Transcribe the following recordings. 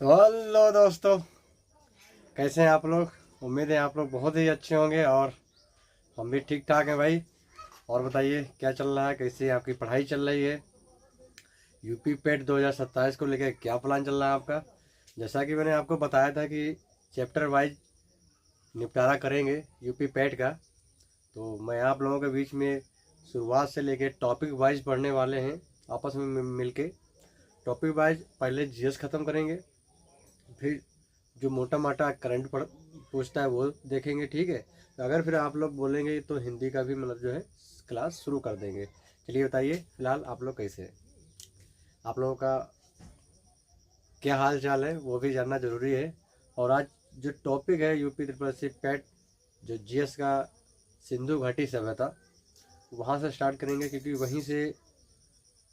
तो हेलो दोस्तों, कैसे हैं आप लोग। उम्मीद है आप लोग बहुत ही अच्छे होंगे और हम भी ठीक ठाक हैं भाई। और बताइए क्या चल रहा है, कैसी आपकी पढ़ाई चल रही है। यूपी पेट 2027 को लेकर क्या प्लान चल रहा है आपका। जैसा कि मैंने आपको बताया था कि चैप्टर वाइज निपटारा करेंगे यूपी पेट का, तो मैं आप लोगों के बीच में शुरुआत से लेकर टॉपिक वाइज पढ़ने वाले हैं आपस में मिल के। टॉपिक वाइज पहले जीएस ख़त्म करेंगे, फिर जो मोटा माटा करंट पढ़ पूछता है वो देखेंगे, ठीक है। तो अगर फिर आप लोग बोलेंगे तो हिंदी का भी मतलब जो है क्लास शुरू कर देंगे। चलिए बताइए फिलहाल आप लोग कैसे हैं, आप लोगों का क्या हाल चाल है वो भी जानना ज़रूरी है। और आज जो टॉपिक है यूपी ट्रिपल सी पैट, जो जीएस का सिंधु घाटी सभ्यता, वहाँ से स्टार्ट करेंगे क्योंकि वहीं से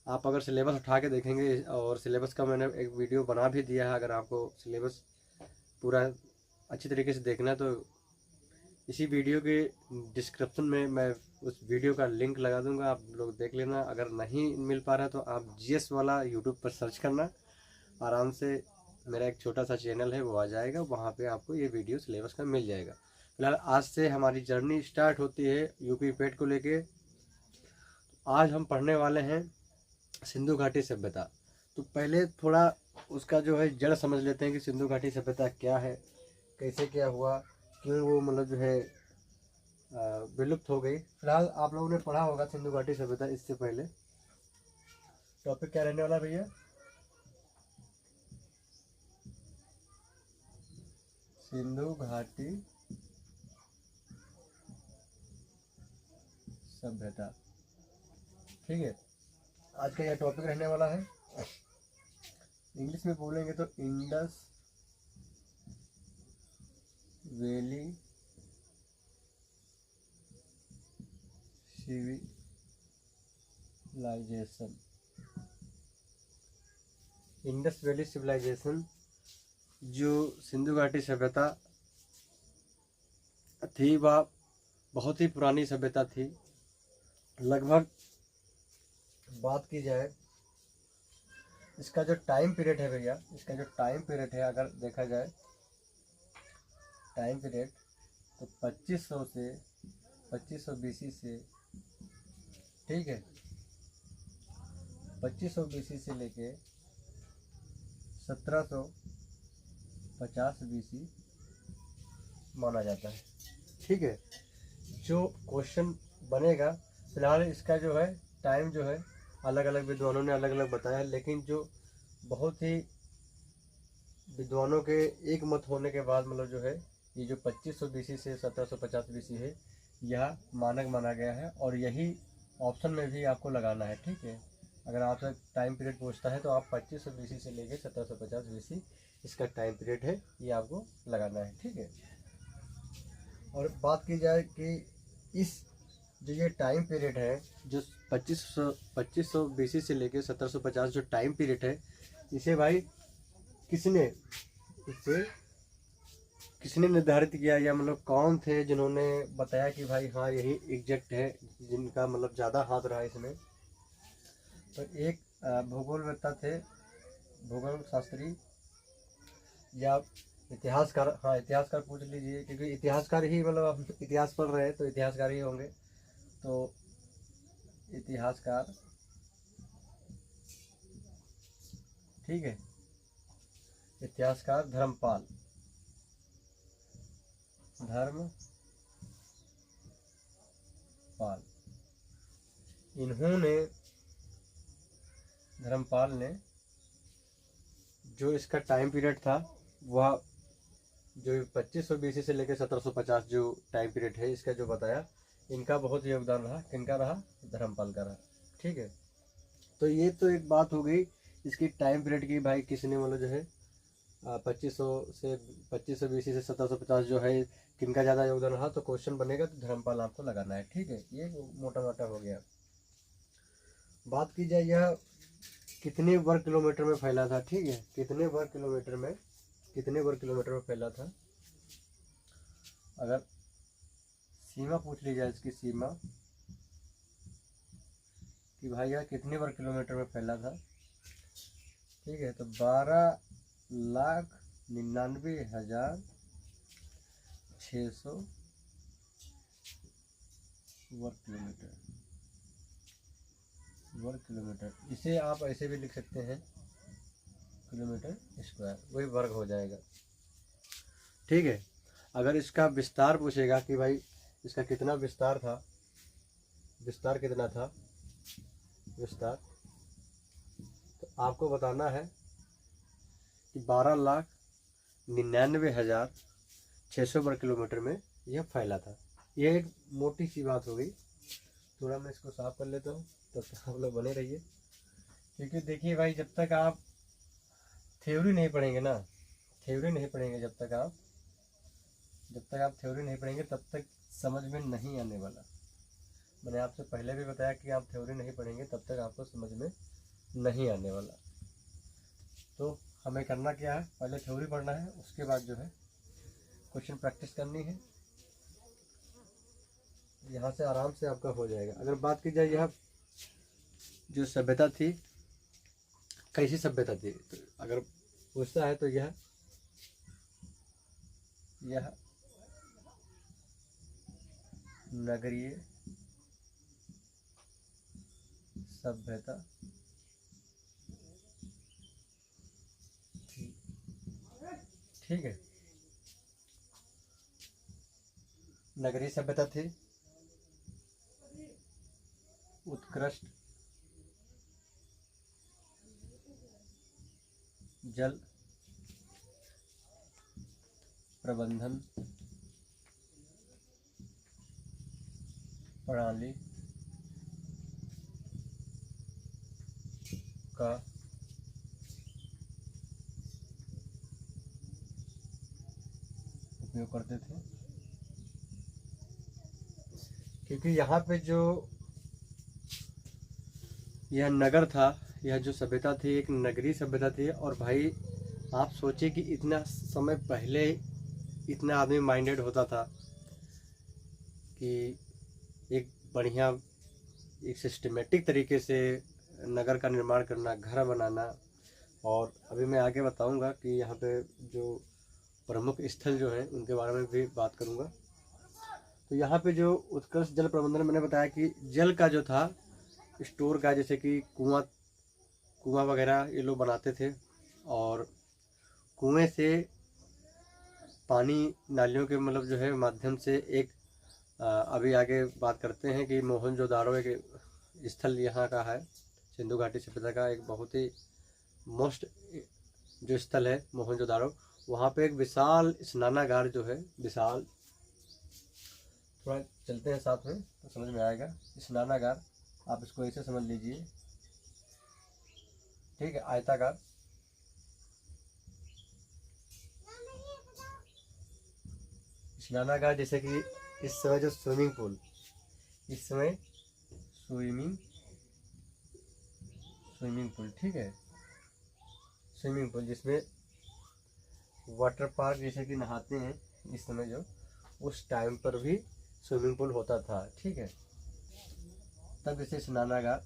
आप अगर सिलेबस उठा के देखेंगे, और सिलेबस का मैंने एक वीडियो बना भी दिया है, अगर आपको सिलेबस पूरा अच्छी तरीके से देखना है तो इसी वीडियो के डिस्क्रिप्शन में मैं उस वीडियो का लिंक लगा दूंगा, आप लोग देख लेना। अगर नहीं मिल पा रहा है तो आप जीएस वाला यूट्यूब पर सर्च करना, आराम से मेरा एक छोटा सा चैनल है वो आ जाएगा, वहाँ पे आपको ये वीडियो सिलेबस का मिल जाएगा। फिलहाल आज से हमारी जर्नी स्टार्ट होती है यूपी पेट को लेके। आज हम पढ़ने वाले हैं सिंधु घाटी सभ्यता। तो पहले थोड़ा उसका जो है जड़ समझ लेते हैं कि सिंधु घाटी सभ्यता क्या है, कैसे क्या हुआ, क्यों वो मतलब जो है विलुप्त हो गई। फिलहाल आप लोगों ने पढ़ा होगा सिंधु घाटी सभ्यता, इससे पहले टॉपिक क्या रहने वाला भैया, सिंधु घाटी सभ्यता, ठीक है। आज का यह टॉपिक रहने वाला है। इंग्लिश में बोलेंगे तो Indus Valley Civilisation. Indus Valley Civilisation जो सिंधु घाटी सभ्यता थी, वह बहुत ही पुरानी सभ्यता थी। लगभग बात की जाए इसका जो टाइम पीरियड है भैया, इसका जो टाइम पीरियड है अगर देखा जाए टाइम पीरियड, तो 2500 से 2500 बीसी से, ठीक है, 2500 बीसी से लेके 1750 बीसी माना जाता है, ठीक है। जो क्वेश्चन बनेगा, फिलहाल इसका जो है टाइम जो है अलग अलग विद्वानों ने अलग अलग बताया है, लेकिन जो बहुत ही विद्वानों के एक मत होने के बाद मतलब जो है ये जो 2500 बीसी से 1750 बीसी है, यह मानक माना गया है। और यही ऑप्शन में भी आपको लगाना है, ठीक है। अगर आपसे टाइम पीरियड पूछता है तो आप 2500 बीसी से लेके 1750 बीसी इसका टाइम पीरियड है, ये आपको लगाना है, ठीक है। और बात की जाए कि इस जो ये टाइम पीरियड है, जो 2500 बीसी से लेके 1750 जो टाइम पीरियड है, इसे भाई किसने इसे किसने निर्धारित किया, या मतलब कौन थे जिन्होंने बताया कि भाई हाँ यही एग्जैक्ट है, जिनका मतलब ज़्यादा हाथ रहा इसमें। तो एक भूगोलवेत्ता थे, भूगोल शास्त्री या इतिहासकार, हाँ इतिहासकार पूछ लीजिए क्योंकि इतिहासकार ही मतलब आप इतिहास पढ़ रहे हैं तो इतिहासकार ही होंगे। तो इतिहासकार, ठीक है, इतिहासकार धर्मपाल, धर्मपाल, इन्होंने, धर्मपाल ने जो इसका टाइम पीरियड था वह जो 2500 बीसी से लेकर 1750 जो टाइम पीरियड है इसका जो बताया, इनका बहुत योगदान रहा। किनका रहा? धर्मपाल का रहा, ठीक है। तो ये तो एक बात हो गई इसकी टाइम पीरियड की, भाई किसने मतलब जो है 2500 बीसी से 1750 जो है किनका ज़्यादा योगदान रहा। तो क्वेश्चन बनेगा तो धर्मपाल आपको लगाना है, ठीक है। ये मोटा मोटा हो गया। बात की जाए यह कितने वर्ग किलोमीटर में फैला था, ठीक है, कितने वर्ग किलोमीटर में फैला था। अगर सीमा पूछ ली जाए इसकी सीमा कि भाई यह कितने वर्ग किलोमीटर में फैला था, ठीक है, तो 12 1,99,600 वर्ग किलोमीटर। इसे आप ऐसे भी लिख सकते हैं किलोमीटर स्क्वायर, वही वर्ग हो जाएगा। ठीक है। अगर इसका विस्तार पूछेगा कि भाई इसका कितना विस्तार था, विस्तार कितना था, विस्तार, तो आपको बताना है कि 12,99,600 वर्ग किलोमीटर में यह फैला था। यह एक मोटी सी बात हो गई। थोड़ा मैं इसको साफ कर लेता हूँ, तब तक आप लोग बने रहिए। क्योंकि देखिए भाई, जब तक आप थ्योरी नहीं पढ़ेंगे ना, थ्योरी नहीं पढ़ेंगे, जब तक आप थ्योरी नहीं पढ़ेंगे तब तक समझ में नहीं आने वाला। मैंने आपसे पहले भी बताया कि आप थ्योरी नहीं पढ़ेंगे तब तक आपको समझ में नहीं आने वाला। तो हमें करना क्या है, पहले थ्योरी पढ़ना है, उसके बाद जो है क्वेश्चन प्रैक्टिस करनी है। यहाँ से आराम से आपका हो जाएगा। अगर बात की जाए यह जो सभ्यता थी, कैसी सभ्यता थी, तो अगर पूछता है तो यह नगरीय सभ्यता थी। ठीक है, नगरीय सभ्यता थी, उत्कृष्ट जल प्रबंधन प्रणाली का उपयोग करते थे। क्योंकि यहाँ पे जो यह नगर था, यह जो सभ्यता थी एक नगरीय सभ्यता थी। और भाई आप सोचिए कि इतना समय पहले इतना आदमी माइंडेड होता था कि एक बढ़िया एक सिस्टमेटिक तरीके से नगर का निर्माण करना, घर बनाना। और अभी मैं आगे बताऊंगा कि यहाँ पे जो प्रमुख स्थल जो है उनके बारे में भी बात करूंगा। तो यहाँ पे जो उत्कृष्ट जल प्रबंधन, मैंने बताया कि जल का जो था स्टोर का, जैसे कि कुआं वगैरह ये लोग बनाते थे। और कुएं से पानी नालियों के मतलब जो है माध्यम से एक अभी आगे बात करते हैं कि मोहनजोदाड़ो एक स्थल यहाँ का है, सिंधु घाटी सभ्यता का एक बहुत ही मोस्ट जो स्थल है मोहनजोदाड़ो। वहाँ पे एक विशाल स्नानागार जो है, विशाल, थोड़ा चलते हैं साथ में तो समझ में आएगा। स्नानागार आप इसको ऐसे समझ लीजिए, ठीक है, आयताकार। स्नानागार जैसे कि इस समय जो स्विमिंग पूल, इस समय स्विमिंग पूल, ठीक है, स्विमिंग पूल जिसमें वाटर पार्क जैसे कि नहाते हैं इस समय, जो उस टाइम पर भी स्विमिंग पूल होता था। ठीक है, तब इसे स्नानागार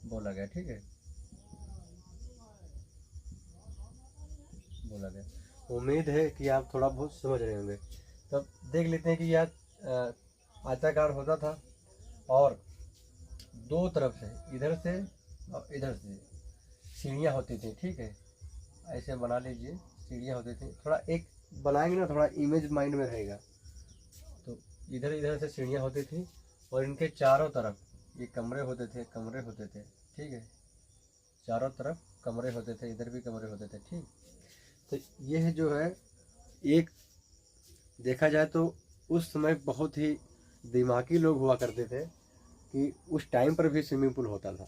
बोला गया। ठीक है, बोला गया। उम्मीद है कि आप थोड़ा बहुत समझ रहे होंगे। तब देख लेते हैं कि यह आयताकार होता था और दो तरफ से, इधर से और इधर से सीढ़ियाँ होती थी। ठीक है, ऐसे बना लीजिए, सीढ़ियाँ होती थी। थोड़ा एक बनाएंगे ना, थोड़ा इमेज माइंड में रहेगा। तो इधर इधर से सीढ़ियाँ होती थी और इनके चारों तरफ ये कमरे होते थे। ठीक है, चारों तरफ कमरे होते थे, इधर भी कमरे होते थे। ठीक, तो यह जो है एक देखा जाए तो उस समय बहुत ही दिमागी लोग हुआ करते थे कि उस टाइम पर भी स्विमिंग पूल होता था,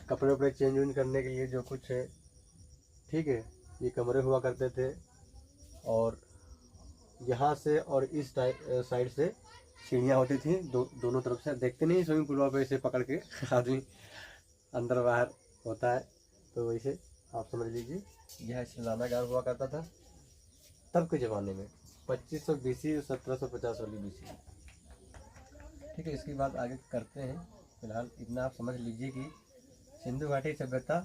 कपड़े वपड़े चेंज वेंज करने के लिए जो कुछ है। ठीक है, ये कमरे हुआ करते थे और यहाँ से और इस साइड से सीढ़ियाँ होती थी दोनों तरफ से। देखते नहीं स्विमिंग पूल पे ऐसे पकड़ के आदमी अंदर बाहर होता है, तो वैसे आप समझ लीजिए यह स्नानागार हुआ करता था तब के ज़माने में, 2500 BC, 1750 वाली BC। ठीक है, इसकी बात आगे करते हैं। फिलहाल इतना आप समझ लीजिए कि सिंधु घाटी सभ्यता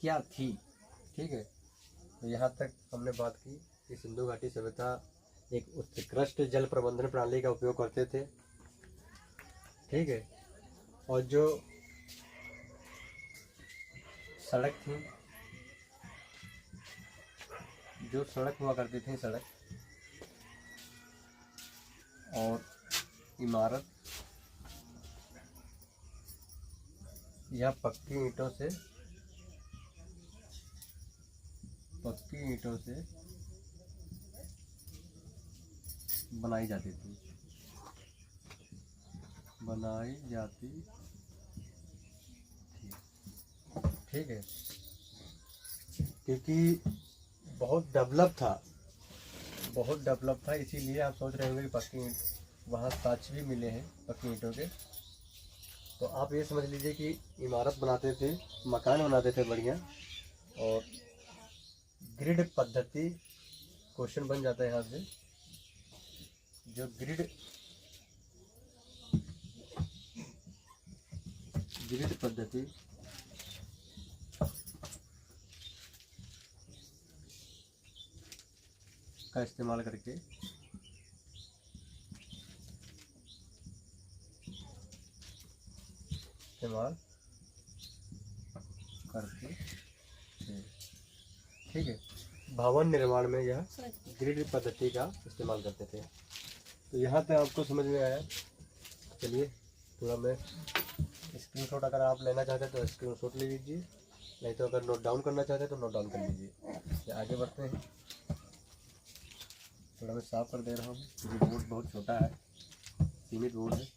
क्या थी। ठीक है, तो यहाँ तक हमने बात की कि सिंधु घाटी सभ्यता एक उत्कृष्ट जल प्रबंधन प्रणाली का उपयोग करते थे। ठीक है, और जो सड़क थी, जो सड़क हुआ करती थी, सड़क और इमारत यह पक्की ईंटों से बनाई जाती थी। ठीक है, क्योंकि बहुत डेवलप था, इसीलिए आप सोच रहे होंगे कि पक्की ईंट, वहाँ साक्ष्य भी मिले हैं पक्की ईंटों के। तो आप ये समझ लीजिए कि इमारत बनाते थे, मकान बनाते थे बढ़िया। और ग्रिड पद्धति, क्वेश्चन बन जाता है यहाँ से, जो ग्रिड पद्धति का इस्तेमाल करके ठीक है, भवन निर्माण में यह ग्रिड पद्धति का इस्तेमाल करते थे। तो यहाँ तक आपको समझ में आया। चलिए थोड़ा मैं स्क्रीनशॉट, अगर आप लेना चाहते हैं तो स्क्रीनशॉट ले लीजिए, नहीं तो अगर नोट डाउन करना चाहते हैं तो नोट डाउन कर लीजिए। आगे बढ़ते हैं। थोड़ा मैं साफ कर दे रहा हूँ क्योंकि बोर्ड बहुत छोटा है, सीमित बोर्ड है।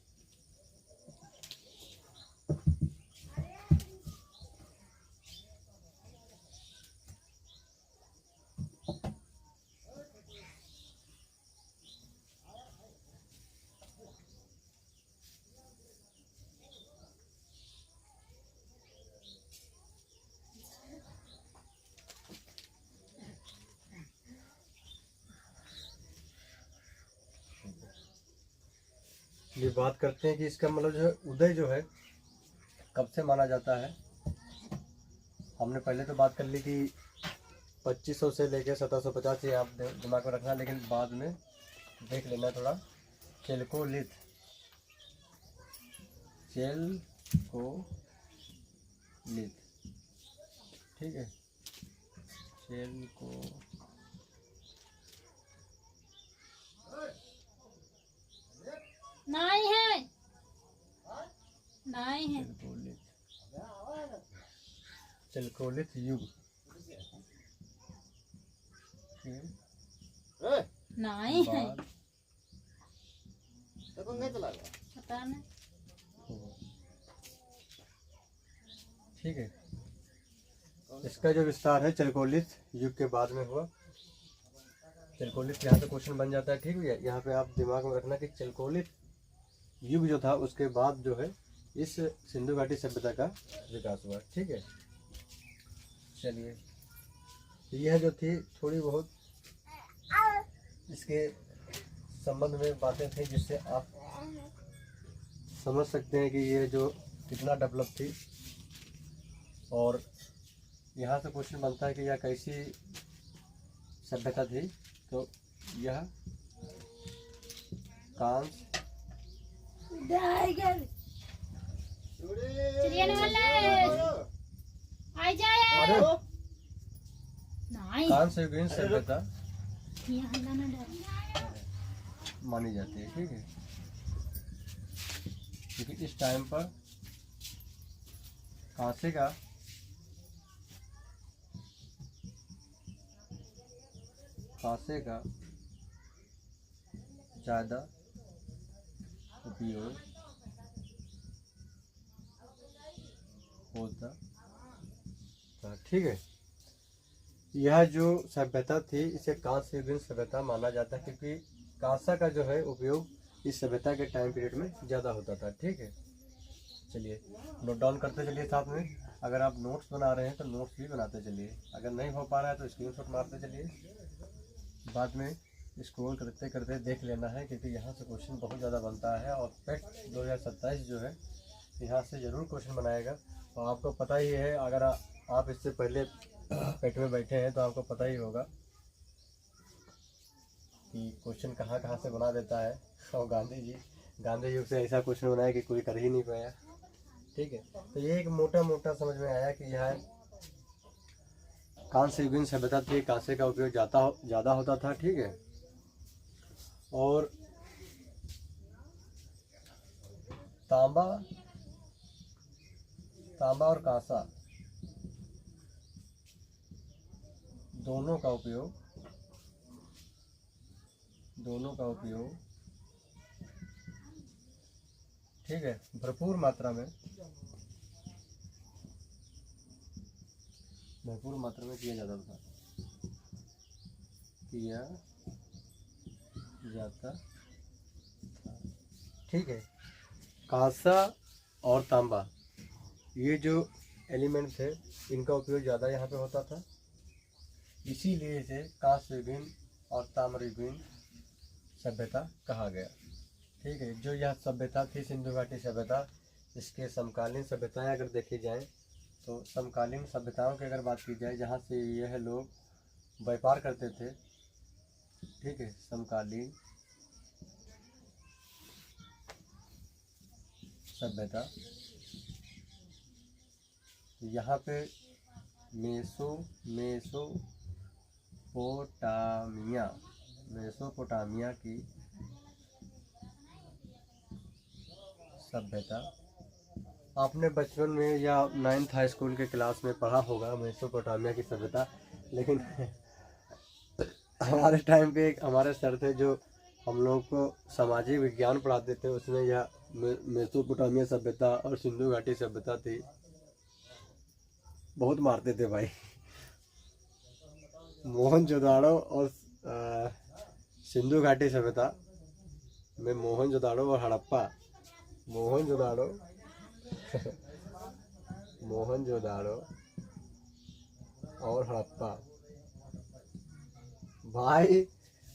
ये बात करते हैं कि इसका मतलब जो है उदय जो है कब से माना जाता है। हमने पहले तो बात कर ली कि 2500 से लेकर 1750 ये आप दिमाग में रखना, लेकिन बाद में देख लेना थोड़ा। चेल्कोलिथ, ठीक है, चेल्कोलिथ युग नहीं है, पता नहीं। ठीक है, इसका जो विस्तार है चेल्कोलिथ युग के बाद में हुआ। चेल्कोलिथ यहाँ पे क्वेश्चन बन जाता है। ठीक है, यहाँ पे आप दिमाग में रखना कि चेल्कोलिथ युग जो था उसके बाद जो है इस सिंधु घाटी सभ्यता का विकास हुआ। ठीक है, चलिए यह जो थी थोड़ी बहुत इसके संबंध में बातें थी जिससे आप समझ सकते हैं कि ये जो कितना डेवलप थी। और यहाँ से क्वेश्चन बनता है कि यह कैसी सभ्यता थी। तो यह कांस्य युगीन सभ्यता मानी जाती है। ठीक है, क्योंकि इस टाइम पर कांसे का ज़्यादा उपयोग होता था। ठीक है, यह जो सभ्यता थी इसे कांस्य युगीन सभ्यता माना जाता है, क्योंकि कांसा का जो है उपयोग इस सभ्यता के टाइम पीरियड में ज़्यादा होता था। ठीक है, चलिए नोट डाउन करते चलिए साथ में। अगर आप नोट्स बना रहे हैं तो नोट्स भी बनाते चलिए, अगर नहीं हो पा रहा है तो स्क्रीनशॉट मारते चलिए। बाद में स्क्रॉल करते करते देख लेना है, क्योंकि यहाँ से क्वेश्चन बहुत ज़्यादा बनता है। और पेट 2027 जो है यहाँ से ज़रूर क्वेश्चन बनाएगा। और आपको पता ही है, अगर आप इससे पहले पेट में बैठे हैं तो आपको पता ही होगा कि क्वेश्चन कहाँ कहाँ से बना देता है। और गांधी युग से ऐसा क्वेश्चन बनाया कि कोई कर ही नहीं पाया। ठीक है, तो ये एक मोटा मोटा समझ में आया कि यह कांस्य युगीन सभ्यता थी, कांसे का उपयोग ज़्यादा होता था। ठीक है, और तांबा और कांसा दोनों का उपयोग ठीक है भरपूर मात्रा में किया जाता था। ठीक है, कांसा और तांबा ये जो एलिमेंट थे इनका उपयोग ज़्यादा यहाँ पे होता था, इसीलिए इसे कांस्य युगीन और ताम्र युगीन सभ्यता कहा गया। ठीक है, जो यह सभ्यता थी सिंधु घाटी सभ्यता, इसके समकालीन सभ्यताएं अगर देखी जाए तो समकालीन सभ्यताओं की अगर बात की जाए जहाँ से यह लोग व्यापार करते थे। ठीक है, समकालीन सभ्यता यहाँ पे मेसोपोटामिया की सभ्यता आपने बचपन में या 9th हाई स्कूल के क्लास में पढ़ा होगा मेसोपोटामिया की सभ्यता। लेकिन हमारे टाइम पे एक हमारे सर थे जो हम लोगों को सामाजिक विज्ञान पढ़ाते थे, उसमें यह मेसोपोटामिया सभ्यता और सिंधु घाटी सभ्यता थी। बहुत मारते थे भाई। मोहनजोदाड़ो और सिंधु घाटी सभ्यता में मोहनजोदाड़ो और हड़प्पा मोहनजोदाड़ो और हड़प्पा भाई,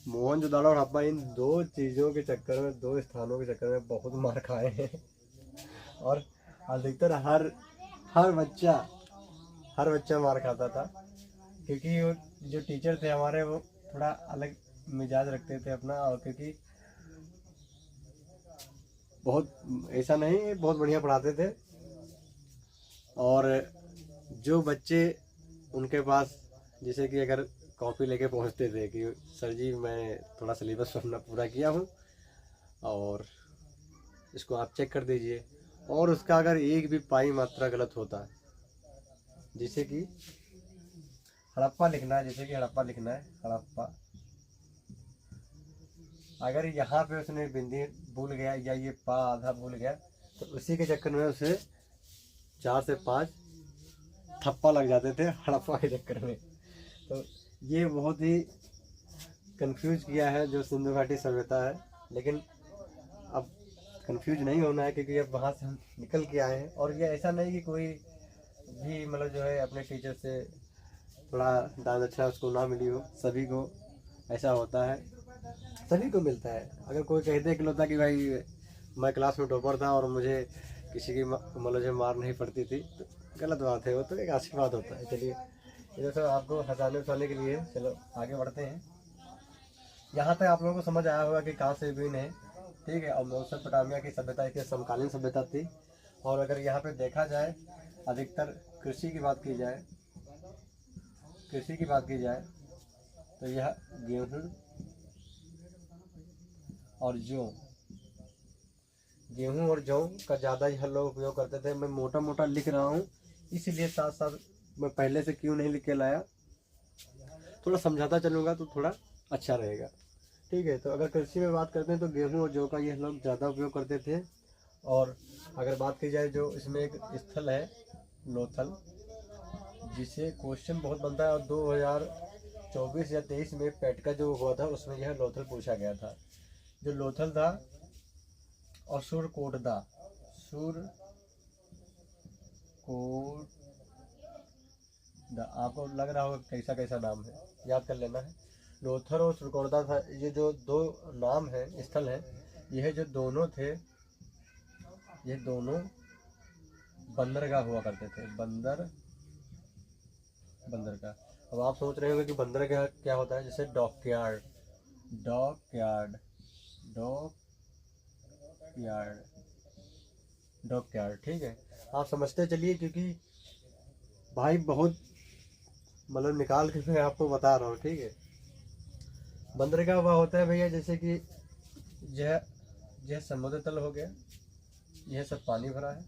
मोहनजोदाड़ो और हड़प्पा इन दो चीज़ों के चक्कर में, दो स्थानों के चक्कर में बहुत मार खाए हैं। और अधिकतर हर बच्चा मार खाता था, क्योंकि वो जो टीचर थे हमारे वो थोड़ा अलग मिजाज रखते थे अपना। और क्योंकि ऐसा नहीं, बहुत बढ़िया पढ़ाते थे। और जो बच्चे उनके पास जैसे कि अगर कॉपी लेके पहुंचते थे कि सर जी मैं थोड़ा सिलेबस अपना पूरा किया हूँ और इसको आप चेक कर दीजिए, और उसका अगर एक भी पाई मात्रा गलत होता, जैसे कि हड़प्पा लिखना है, हड़प्पा, अगर यहाँ पे उसने बिंदी भूल गया या ये पा आधा भूल गया तो उसी के चक्कर में उसे 4 से 5 थप्पा लग जाते थे हड़प्पा के चक्कर में। तो ये बहुत ही कंफ्यूज किया है जो सिंधु घाटी सभ्यता है। लेकिन अब कंफ्यूज नहीं होना है, क्योंकि अब वहाँ से हम निकल के आए हैं। और ये ऐसा नहीं कि कोई भी मतलब जो है अपने टीचर से थोड़ा दान दक्षिणा उसको ना मिली हो, सभी को ऐसा होता है, सभी को मिलता है। अगर कोई कह दे कि कि भाई मैं क्लास में टॉपर था और मुझे किसी की मतलब जो मार नहीं पड़ती थी, तो गलत बात है, वो तो एक आशीर्वाद होता है। चलिए इधर से आपको हंसाने के लिए चलो आगे बढ़ते हैं। यहाँ तक आप लोगों को समझ आया होगा कि कांस्य युगीन है। ठीक है, और मेसोपोटामिया की सभ्यता एक समकालीन सभ्यता थी। और अगर यहाँ पे देखा जाए अधिकतर कृषि की बात की जाए तो यह गेहूँ और जौ का ज़्यादा यह लोग उपयोग करते थे। मैं मोटा मोटा लिख रहा हूँ इसलिए, साथ साथ मैं पहले से क्यों नहीं लिख के लाया, थोड़ा समझाता चलूँगा तो थोड़ा अच्छा रहेगा। ठीक है, तो अगर कृषि में बात करते हैं तो गेहूं और जौ का यह लोग ज़्यादा उपयोग करते थे। और अगर बात की जाए जो इसमें एक स्थल है लोथल, जिसे क्वेश्चन बहुत बनता है, और 2024 या 23 में पेट का जो हुआ था उसमें यह लोथल पूछा गया था। जो लोथल था और सुरकोटदा आपको लग रहा होगा कैसा नाम है, याद कर लेना है। लोथल और श्रीकोर्दा था, ये जो दो नाम है, स्थल है, यह जो दोनों थे, ये दोनों बंदरगाह हुआ करते थे। बंदरगाह। अब आप सोच रहे होंगे कि बंदरगाह क्या होता है, जैसे डॉकयार्ड, डॉकयार्ड, डॉकयार्ड, डॉकयार्ड, ठीक है। आप समझते चलिए, क्योंकि भाई बहुत मतलब निकाल के मैं आपको बता रहा हूँ, ठीक है। बंदरगाह वह होता है भैया, जैसे कि यह यह समुद्र तल हो गया, यह सब पानी भरा है,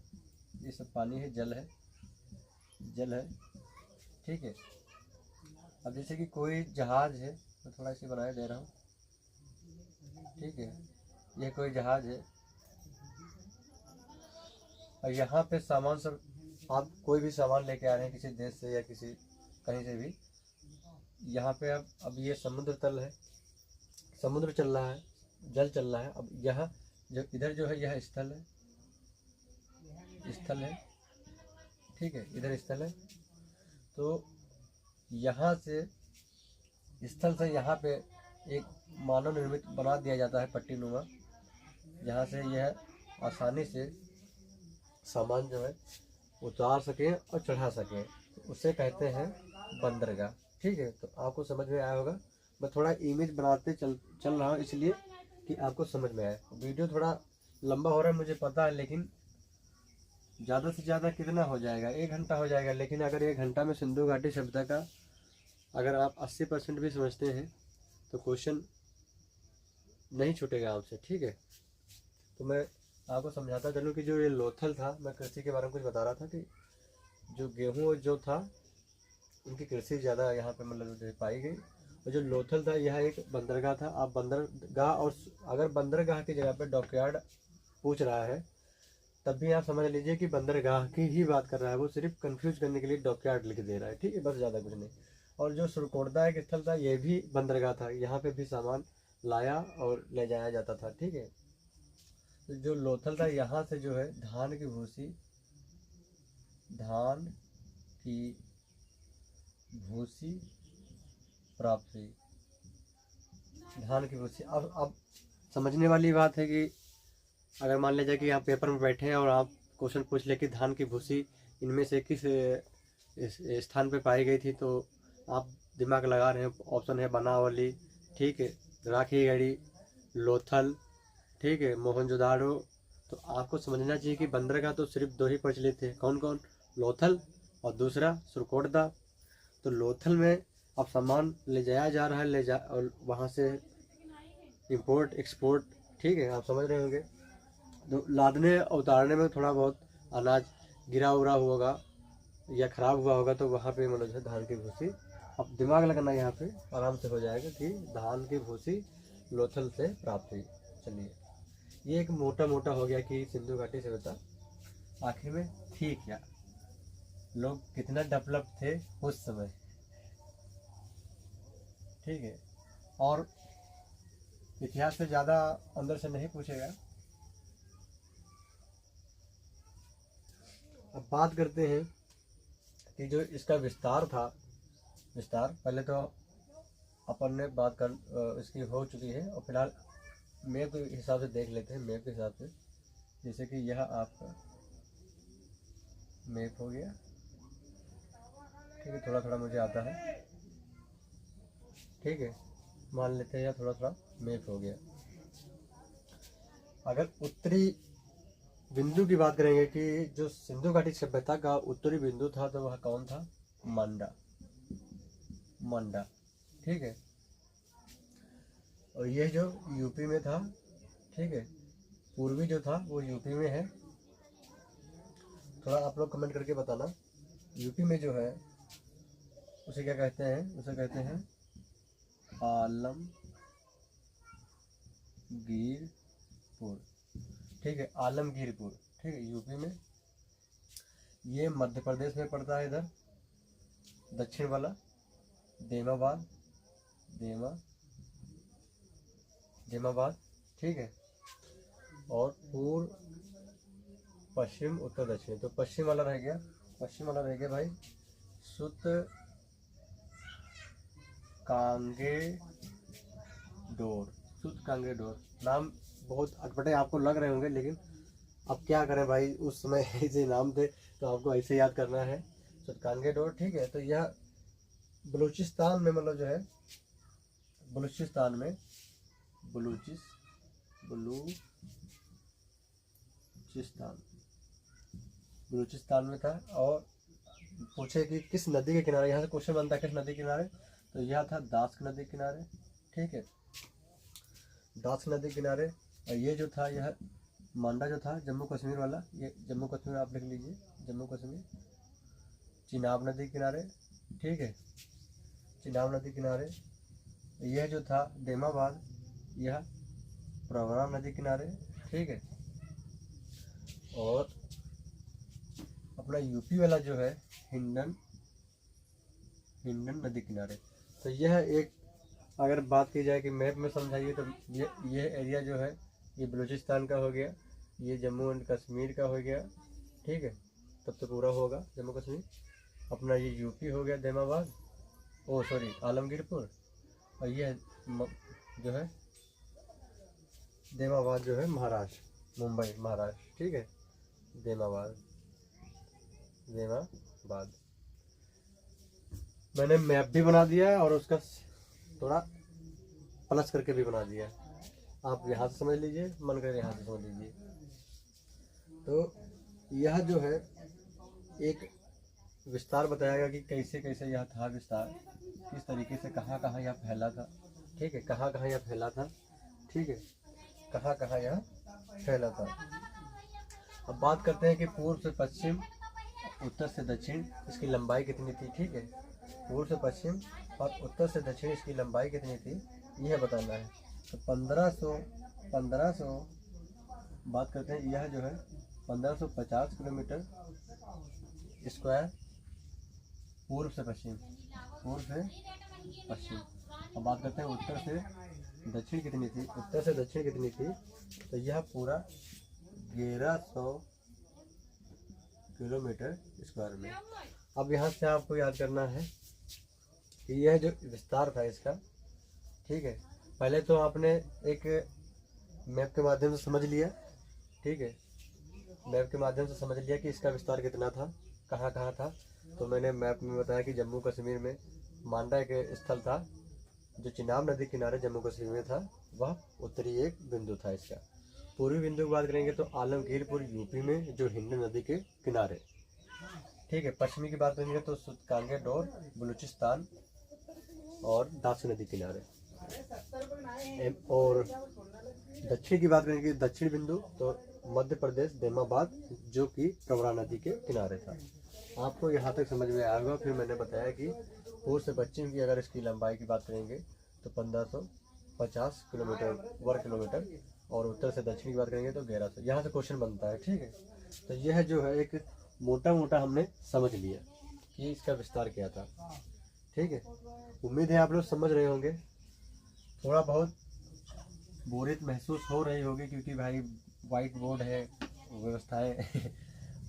ये सब पानी है, जल है, जल है, ठीक है। अब जैसे कि कोई जहाज है, मैं थोड़ा सी बनाए दे रहा हूँ, ठीक है। यह कोई जहाज है और यहाँ पे सामान सब, आप कोई भी सामान लेके आ रहे हैं किसी देश से या किसी कहीं से भी, यहाँ पे अब ये समुद्र तल है, समुद्र चल रहा है, जल चल रहा है। अब यहाँ जो इधर जो है यह स्थल है, स्थल है, ठीक है, इधर स्थल है। तो यहाँ से स्थल से यहाँ पे एक मानव निर्मित बना दिया जाता है पट्टी नुमा, जहाँ से यह आसानी से सामान जो है उतार सकें और चढ़ा सकें, तो उसे कहते हैं बंदरगाह, ठीक है। तो आपको समझ में आया होगा। मैं थोड़ा इमेज बनाते चल रहा हूँ, इसलिए कि आपको समझ में आए। वीडियो थोड़ा लंबा हो रहा है मुझे पता है, लेकिन ज़्यादा से ज़्यादा कितना हो जाएगा, 1 घंटा हो जाएगा। लेकिन अगर 1 घंटा में सिंधु घाटी सभ्यता का अगर आप 80% भी समझते हैं तो क्वेश्चन नहीं छूटेगा आपसे, ठीक है। तो मैं आपको समझाता चलूँ कि जो ये लोथल था, मैं कृषि के बारे में कुछ बता रहा था कि जो गेहूँ जो था उनकी कृषि ज़्यादा यहाँ पे मतलब जो पाई गई, और जो लोथल था यह एक बंदरगाह था। आप बंदरगाह, और अगर बंदरगाह की जगह पे डॉकयार्ड पूछ रहा है, तब भी आप समझ लीजिए कि बंदरगाह की ही बात कर रहा है, वो सिर्फ कंफ्यूज करने के लिए डॉकयार्ड लिख दे रहा है, ठीक है, बस ज़्यादा कुछ नहीं। और जो श्रीकोर्दा एक स्थल था, ये भी बंदरगाह था, यहाँ पे भी सामान लाया और ले जाया जाता था, ठीक है। तो जो लोथल था, यहाँ से जो है धान की भूसी प्राप्त हुई, धान की भूसी। अब समझने वाली बात है कि अगर मान लीजिए कि आप पेपर में बैठे हैं और आप क्वेश्चन पूछ ले कि धान की भूसी इनमें से किस स्थान पे पाई गई थी, तो आप दिमाग लगा रहे हैं। ऑप्शन है बनावली, ठीक है, राखीगढ़ी, लोथल, ठीक है, मोहनजोदाड़ो। तो आपको समझना चाहिए कि बंदरगाह तो सिर्फ 2 ही प्रचलित थे, कौन कौन, लोथल और दूसरा श्रीकोर्दा। तो लोथल में अब सामान ले जाया जा रहा है, और वहाँ से इंपोर्ट एक्सपोर्ट, ठीक है, आप समझ रहे होंगे। तो लादने और उतारने में थोड़ा बहुत अनाज गिरा उरा होगा या ख़राब हुआ होगा, तो वहाँ पे मतलब है धान की भूसी। अब दिमाग लगाना, यहाँ पे आराम से हो जाएगा कि धान की भूसी लोथल से प्राप्त हुई। चलिए, ये एक मोटा मोटा हो गया कि सिंधु घाटी सभ्यता आखिर में थी क्या, लोग कितना डेवलप थे उस समय, ठीक है। और इतिहास से ज़्यादा अंदर से नहीं पूछेगा। अब बात करते हैं कि जो इसका विस्तार था, विस्तार पहले तो अपन ने बात कर इसकी हो चुकी है, और फिलहाल मैप के हिसाब से देख लेते हैं। मैप के हिसाब से, जैसे कि यह आपका मैप हो गया, ठीक है, थोड़ा थोड़ा मुझे आता है, ठीक है, मान लेते हैं, या थोड़ा थोड़ा मैप हो गया। अगर उत्तरी बिंदु की बात करेंगे कि जो सिंधु घाटी सभ्यता का उत्तरी बिंदु था, तो वह कौन था, मंडा, ठीक है। और यह जो यूपी में था, ठीक है, पूर्वी जो था वो यूपी में है। थोड़ा आप लोग कमेंट करके बताना, यूपी में जो है उसे क्या कहते हैं, उसे कहते हैं आलमगीरपुर, ठीक है, आलमगीरपुर, ठीक है, यूपी में। ये मध्य प्रदेश में पड़ता है, इधर दक्षिण वाला देमाबाद, देमाबाद, ठीक है। और पूर्व, पश्चिम, उत्तर, दक्षिण। तो पश्चिम वाला रह गया, भाई सुत कांगे डोर, सूतकांगे डोर। नाम बहुत अटपटे आपको लग रहे होंगे, लेकिन अब क्या करें भाई, उस समय ऐसे नाम थे तो आपको ऐसे याद करना है, सूतकांगे डोर। ठीक है, तो यह बलूचिस्तान में मतलब जो है, बलूचिस्तान में बलूचिस्तान में था। और पूछे कि किस नदी के किनारे, यहाँ से क्वेश्चन बनता है किस नदी के किनारे, तो यह था दास्क नदी के किनारे। ठीक है, दास्क नदी के किनारे। और ये जो था, यह मांडा जो था जम्मू कश्मीर वाला, ये जम्मू कश्मीर आप लिख लीजिए, जम्मू कश्मीर। चिनाब नदी के किनारे। ठीक है, चिनाब नदी किनारे। यह जो था देमाबाद, यह प्रवरा नदी किनारे। ठीक है, और अपना यूपी वाला जो है हिंडन नदी किनारे। तो यह एक, अगर बात की जाए कि मैप में समझाइए, तो ये एरिया जो है ये बलूचिस्तान का हो गया, ये जम्मू एंड कश्मीर का हो गया। ठीक है, तब तो पूरा होगा जम्मू कश्मीर। अपना ये यूपी हो गया देमाबाद, ओ सॉरी आलमगीरपुर। और ये जो है देमाबाद जो है महाराष्ट्र, मुंबई महाराष्ट्र। ठीक है, देमाबाद मैंने मैप भी बना दिया है और उसका थोड़ा प्लस करके भी बना दिया है। आप यहाँ से समझ लीजिए, मन करे यहाँ से समझ लीजिए। तो यह जो है एक विस्तार बताएगा कि कैसे कैसे यह था विस्तार, किस तरीके से कहाँ कहाँ यह फैला था। ठीक है, कहाँ कहाँ यह फैला था। ठीक है, कहाँ कहाँ यह फैला था। अब बात करते हैं कि पूर्व से पश्चिम, उत्तर से दक्षिण इसकी लंबाई कितनी थी। ठीक है, पूर्व से पश्चिम और उत्तर से दक्षिण इसकी लंबाई कितनी थी, यह बताना है। तो 1500 बात करते हैं, यह जो है 1550 किलोमीटर स्क्वायर पूर्व से पश्चिम। अब बात करते हैं उत्तर से दक्षिण कितनी थी, तो यह पूरा 1100 किलोमीटर स्क्वायर में। अब यहाँ से आपको याद करना है कि यह जो विस्तार था इसका, ठीक है, पहले तो आपने एक मैप के माध्यम से समझ लिया। ठीक है, मैप के माध्यम से समझ लिया कि इसका विस्तार कितना था, कहाँ कहाँ था। तो मैंने मैप में बताया कि जम्मू कश्मीर में मांडा एक स्थल था जो चिनाब नदी किनारे जम्मू कश्मीर में था, वह उत्तरी एक बिंदु था इसका। पूर्वी बिंदु की बात करेंगे तो आलमगीरपुर यूपी में जो हिंद नदी के किनारे। ठीक है, पश्चिमी की बात करेंगे तो सूतकांगे डोर बलूचिस्तान और दास नदी किनारे। और दक्षिण की बात करेंगे, दक्षिण बिंदु तो मध्य प्रदेश देमाबाद जो कि प्रवरा नदी के किनारे था। आपको यहाँ तक समझ में आएगा। फिर मैंने बताया कि पूर्व से पश्चिम की अगर इसकी लंबाई की बात करेंगे तो 1550 वर्ग किलोमीटर, और उत्तर से दक्षिण की बात करेंगे तो 1100। यहाँ से क्वेश्चन बनता है। ठीक है, तो यह जो है एक मोटा मोटा हमने समझ लिया कि इसका विस्तार क्या था। ठीक है, उम्मीद है आप लोग समझ रहे होंगे। थोड़ा बहुत बोरियत महसूस हो रही होगी क्योंकि भाई वाइट बोर्ड है, व्यवस्थाएं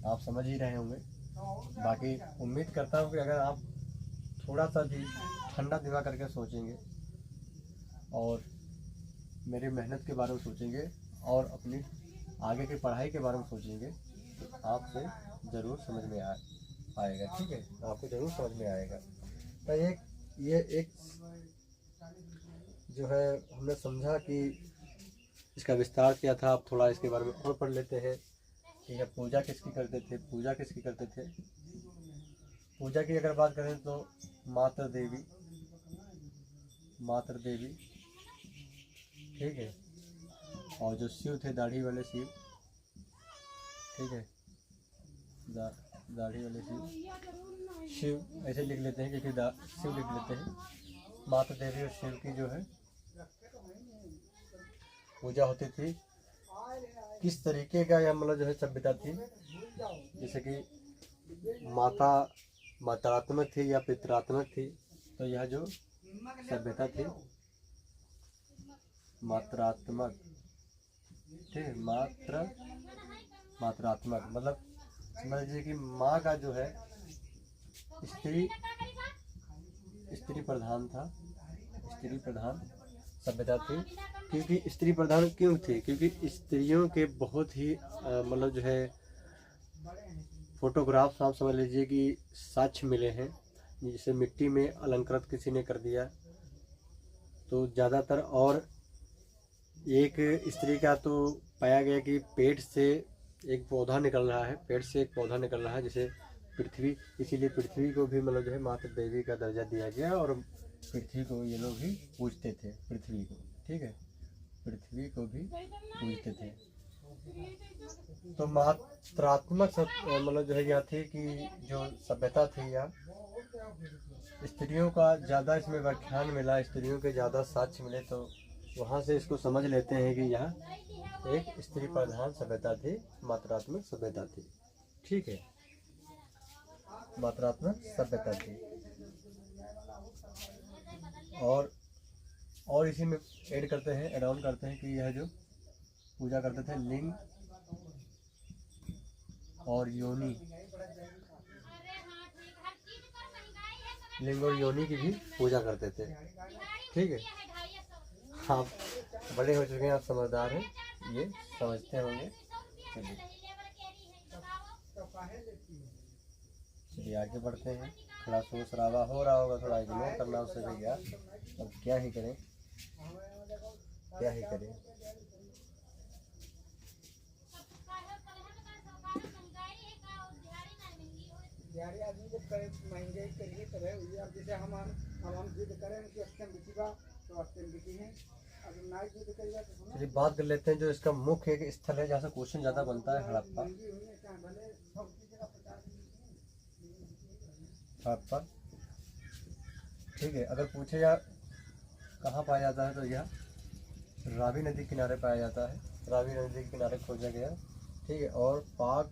आप समझ ही रहे होंगे। बाकी उम्मीद करता हूँ कि अगर आप थोड़ा सा भी ठंडा दिमाग करके सोचेंगे और मेरी मेहनत के बारे में सोचेंगे और अपनी आगे की पढ़ाई के बारे में सोचेंगे तो आपसे ज़रूर समझ में आएगा। ठीक है, आपको ज़रूर समझ में आएगा। तो ये एक जो है हमने समझा कि इसका विस्तार क्या था। अब थोड़ा इसके बारे में और पढ़ लेते हैं कि यह पूजा किसकी करते थे। पूजा की अगर बात करें तो मातृ देवी। ठीक है, और जो शिव थे दाढ़ी वाले शिव। ठीक है, दाढ़ी वाले शिव ऐसे लिख लेते हैं क्योंकि शिव लिख लेते हैं। माता देवी और शिव की जो है पूजा होती थी। किस तरीके का यह मतलब जो है सभ्यता थी, जैसे कि मात्रात्मक थी या पितरात्मक थी। तो यह जो सभ्यता थी मात्रात्मक। ठीक है, मात्रात्मक मतलब समझ लीजिए कि माँ का जो है स्त्री प्रधान था, सभ्यता थी। क्योंकि स्त्री प्रधान क्यों थी? क्योंकि स्त्रियों के बहुत ही मतलब जो है फोटोग्राफ्स आप समझ लीजिए कि साक्ष्य मिले हैं, जिसे मिट्टी में अलंकृत किसी ने कर दिया तो ज़्यादातर। और एक स्त्री का तो पाया गया कि पेट से एक पौधा निकल रहा है, पेट से एक पौधा निकल रहा है जिसे पृथ्वी, इसीलिए पृथ्वी को भी मतलब जो है मातृ देवी का दर्जा दिया गया। और पृथ्वी को ये लोग भी पूजते थे, पृथ्वी को, ठीक है, पृथ्वी को भी पूजते थे। तो मात्रात्मक मतलब जो है यह थी कि जो सभ्यता थी या स्त्रियों का ज़्यादा इसमें व्याख्यान मिला, स्त्रियों के ज़्यादा साक्ष्य मिले, तो वहाँ से इसको समझ लेते हैं कि यह एक स्त्री प्रधान सभ्यता थी, मात्रात्मक सभ्यता थी, ठीक है, मात्रात्मक सभ्यता थी। और इसी में ऐड करते हैं, एड ऑन करते हैं कि यह जो पूजा करते थे लिंग और योनि, लिंग और योनि की भी पूजा करते थे, ठीक है। आप बड़े हो चुके हैं, आप समझदार हैं, ये समझते होंगे। चलिए आगे बढ़ते हैं। थोड़ा शोर शराबा हो रहा होगा, थोड़ा इग्नोर करना उससे भैया, अब क्या ही करें, क्या ही करें। आदमी जब करे महंगाई करिए तब है, अब जैसे हम युद्ध करें उनकी अत्यंत बिकी तो अत्यंत बिकी है। अब ना युद्ध करिएगा तो चलिए बात कर लेते हैं जो इसका मुख्य एक स्थल है जहाँ से क्वेश्चन ज़्यादा बनता है, हड़प्पा। हड़प्पा, ठीक है। अगर पूछे या कहाँ पाया जाता है तो यह रावी नदी किनारे पाया जाता है, रावी नदी के किनारे खोजा गया, ठीक है। और पाक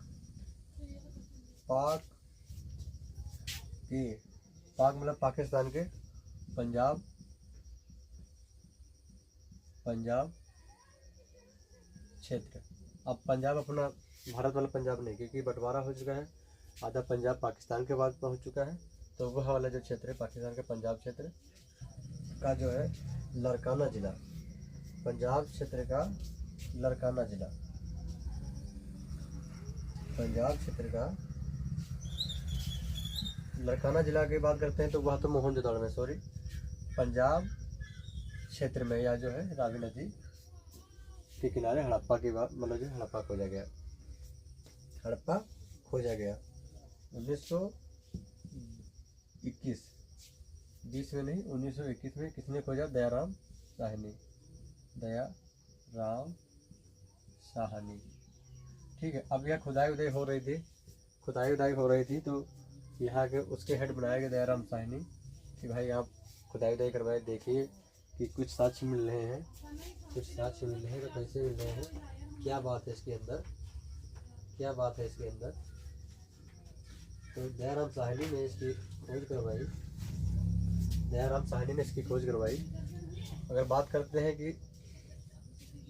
मतलब पाकिस्तान के पंजाब क्षेत्र। अब पंजाब अपना भारत वाला पंजाब नहीं, क्योंकि बंटवारा हो चुका है, आधा पंजाब पाकिस्तान के बाद पहुंच चुका है, तो वह वाला जो क्षेत्र है पाकिस्तान के पंजाब क्षेत्र का जो है लड़काना जिला, पंजाब क्षेत्र का लड़काना जिला, पंजाब क्षेत्र का लड़काना जिला की बात करते हैं तो वह तो मोहनजोदड़ो में, सॉरी, पंजाब क्षेत्र में या जो है रावी नदी के किनारे हड़प्पा की बात, मतलब जो हड़प्पा खोजा गया, हड़प्पा खोजा गया 1921, 20 में नहीं 1921 में। किसने खोजा? दयाराम साहनी, ठीक है। अब यह खुदाई उदाई हो रही थी तो यहाँ के उसके हेड बनाए गए दयाराम साहनी कि भाई आप खुदाई उदाई करवाए, देखिए कि कुछ साक्ष्य मिल रहे हैं, तो कैसे मिल रहे हैं, क्या बात है इसके अंदर, तो दयाराम साहनी ने इसकी खोज करवाई, अगर बात करते हैं कि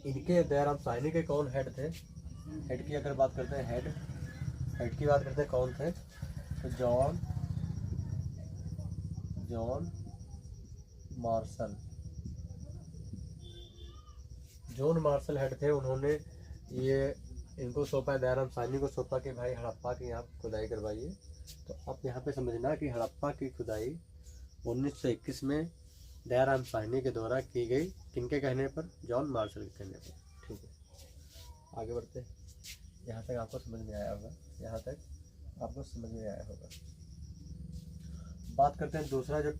इनके दयाराम साहनी के कौन हेड थे, हेड की अगर बात करते हैं, हेड की बात करते हैं कौन थे, तो जॉन मार्शल हेड थे। उन्होंने ये इनको सौंपा, दयाराम साहनी को सौंपा कि भाई हड़प्पा की यहाँ खुदाई करवाइए। तो अब यहाँ पे समझना कि हड़प्पा की खुदाई 1921 में दयाराम साहनी के द्वारा की गई, किनके कहने पर? जॉन मार्शल के कहने पर, ठीक है। आगे बढ़ते हैं, यहाँ तक आपको समझ में आया होगा, बात करते हैं दूसरा जो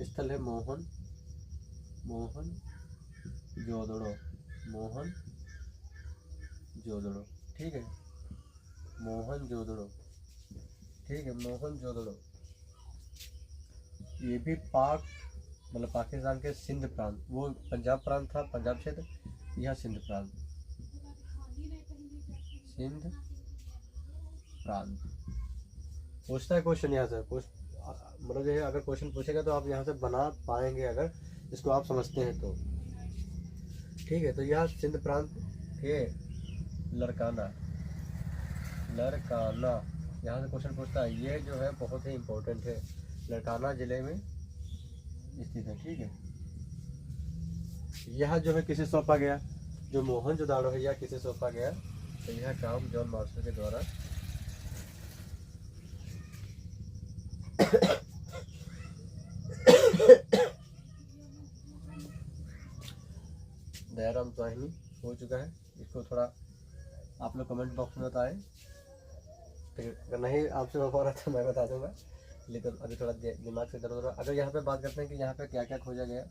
स्थल है मोहनजोदड़ो, ठीक है, मोहनजोदड़ो, ये भी मतलब पाकिस्तान के सिंध प्रांत, वो पंजाब प्रांत था, पंजाब क्षेत्र, यह सिंध प्रांत, पूछता है क्वेश्चन यहाँ से, मतलब जो है अगर क्वेश्चन पूछेगा तो आप यहाँ से बना पाएंगे अगर इसको आप समझते हैं तो, ठीक है। तो यह सिंध प्रांत के लड़काना, यहाँ से क्वेश्चन पूछता है, ये जो है बहुत ही इम्पोर्टेंट है, लड़काना जिले में स्थित है, ठीक है। यह जो है किसे सौंपा गया, जो मोहनजोदाड़ो है यह किसे सौंपा गया, तो यह काम जॉन मार्शल के द्वारा दयाराम साहनी हो चुका है। इसको थोड़ा आप लोग कमेंट बॉक्स में बताएं, फिर अगर नहीं आपसे हो पा रहा तो मैं बता दूंगा, लेकिन अभी थोड़ा दिमाग से दर्द हो रहा है। अगर यहाँ पे बात करते हैं कि यहाँ पे क्या क्या खोजा गया,